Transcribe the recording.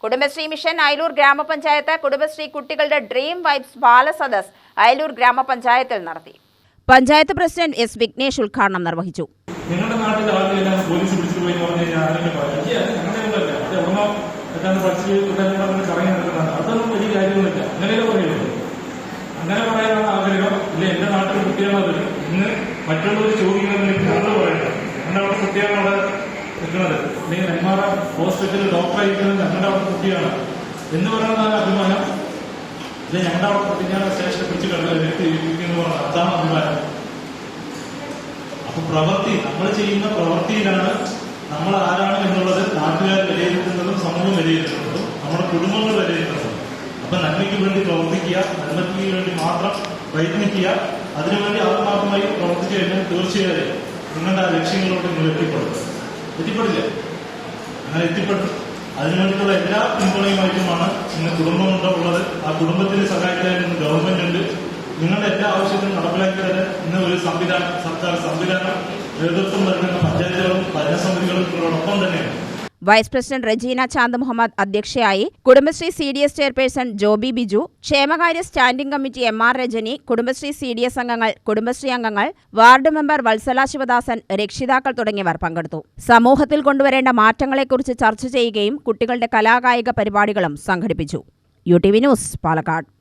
Kudumbashree mission Ayalur ഗ്രാമപഞ്ചായത്ത് കുടുംബശ്രീ കുട്ടികളുടെ dream vibes ബാലസദസ് Ayalur ഗ്രാമപഞ്ചായത്തിൽ നടത്തി. പഞ്ചായത്ത് പ്രസിഡന്റ് എസ് വിഘ്നേഷ് ഉദ്ഘാടനം നിർവഹിച്ചു. നിങ്ങളുടെ നാട്ടിൽ ആളുകളെല്ലാം പോലീസ് പിടിച്ചു പോയി അതൊന്നും വലിയ കാര്യമൊന്നുമില്ല. അങ്ങനെയല്ലേ പറയുള്ളൂ. അങ്ങനെ പറയാനുള്ള ആഗ്രഹം ഇല്ല. എന്റെ നാട്ടിൽ കുട്ടികളത് ഇന്ന് മറ്റുള്ളവർ ചോദിക്കുന്നതിന് പറയട്ടെ. ഞങ്ങളുടെ അവിടെ കുട്ടികളാണ് അവിടെ നിൽക്കുന്നത്. അല്ലെങ്കിൽ നെന്മാറ ഹോസ്പിറ്റലിൽ ഡോക്ടറായിരിക്കുന്നത് ഞങ്ങളുടെ അവിടെ കുട്ടിയാണ് എന്ന് പറയുന്നതാണ് അഭിമാനം. ഇത് ഞങ്ങളുടെ അവിടെ കുട്ടികളെ സ്റ്റേഷനെ പിടിച്ച് കിടക്കുന്നു പറഞ്ഞാൽ അതാണ് അഭിമാനം. അപ്പൊ പ്രവൃത്തി നമ്മൾ ചെയ്യുന്ന പ്രവൃത്തിയിലാണ് നമ്മൾ ആരാണ് എന്നുള്ളത് നാട്ടുകാർ വിലയിരുത്തുന്നതും സമൂഹം വിലയിരുത്തുന്നതും നമ്മുടെ കുടുംബങ്ങൾ വിലയിരുത്തുന്നതും. അപ്പൊ നന്മയ്ക്ക് വേണ്ടി പ്രവർത്തിക്കുക, നന്മയ്ക്ക് വേണ്ടി മാത്രം പ്രയത്നിക്കുക, അതിനുവേണ്ടി ആത്മാർത്ഥമായി പ്രവർത്തിച്ചു കഴിഞ്ഞാൽ തീർച്ചയായും നിങ്ങളുടെ ആ ലക്ഷ്യങ്ങളോട് നിങ്ങൾ എത്തിപ്പെടില്ല. അങ്ങനെ എത്തിപ്പെട്ടു. അതിനുവേണ്ടിയിട്ടുള്ള എല്ലാ പിന്തുണയുമായിട്ടുമാണ് ഇന്ന് കുടുംബമുള്ളത്. ആ കുടുംബത്തിന് സഹായിക്കാൻ ഇന്ന് ഗവൺമെന്റ് ഉണ്ട്. നിങ്ങളുടെ എല്ലാ ആവശ്യത്തിനും നടപ്പിലാക്കി തന്നെ ഇന്ന് ഒരു സർക്കാർ സംവിധാനം നേതൃത്വം നൽകുന്ന പഞ്ചായത്തുകളും ഭരണസമിതികളും ഇവരോടൊപ്പം തന്നെയാണ്. വൈസ് പ്രസിഡന്റ് റജീന ചാന്ദ് മുഹമ്മദ് അധ്യക്ഷയായി. കുടുംബശ്രീ CDS ചെയർപേഴ്സൺ ജോബി ബിജു, ക്ഷേമകാര്യ standing committee MR Rajani, Kudumbashree CDS അംഗങ്ങൾ, കുടുംബശ്രീ അംഗങ്ങൾ, വാർഡ് മെമ്പർ വത്സല ശിവദാസൻ, രക്ഷിതാക്കൾ തുടങ്ങിയവർ പങ്കെടുത്തു. സമൂഹത്തിൽ കൊണ്ടുവരേണ്ട മാറ്റങ്ങളെക്കുറിച്ച് ചർച്ച ചെയ്യുകയും കുട്ടികളുടെ കലാകായിക പരിപാടികളും സംഘടിപ്പിച്ചു. UTV news, Palakkad.